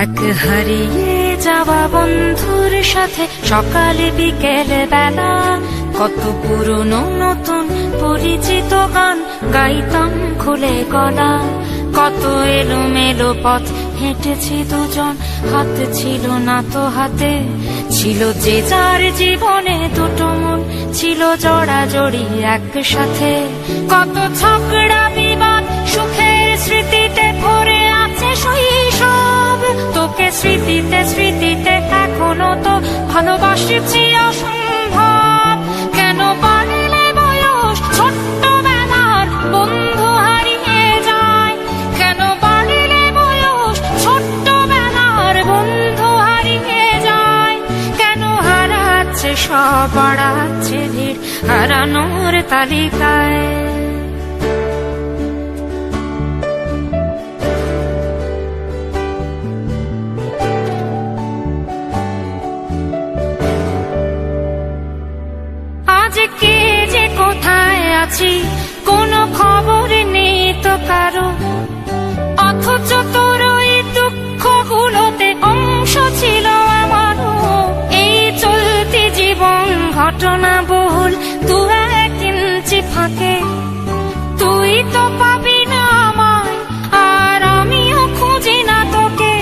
এক হারিয়ে যাওয়া বন্ধুর সাথে সকালে বিকেলে বেলা কত পুরনো নতুন পরিচিত গান গাইতাম খুলে গলা। কত এলোমেলো পথ হেঁটেছি দুজন, হাত ছিল না তো হাতে। ছিল যে যার জীবনে দুটো মন, ছিল জড়াজড়ি একসাথে। কত ঝগড়া বিবাদ সুখের স্মৃতিতে ভরে আছে শৈশব। তোকে স্মৃতিতে স্মৃতিতে এখনো তো ভালোবাসছি অসম্ভব। কেন বাড়লে বয়স ছোট্টবেলার বন্ধু হারিয়ে যায়? কেন বাড়লে বয়স ছোট্টবেলার বন্ধু হারিয়ে যায়? কেন হারাচ্ছে সব, বাড়াচ্ছে ভিড় হারানোর তালিকায়? কে যে কোথায় আছি কোনো খবর নেই তো কারো, অথচ তোর ওই দুঃখগুলোতে অংশ ছিল আমারও। এই চলতি জীবন ঘটনা বহুল দু এক ইঞ্চি ফাঁকে। তুই তো পাবি না আমায় আর আমিও খুঁজি না তোকে।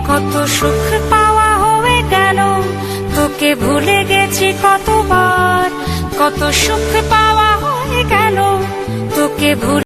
কত সুখ পাওয়া হয়ে গেল, তোকে ভুলে গেছি কতবার। কত সুখ পাওয়া হয়ে গেল, তোকে ভুলে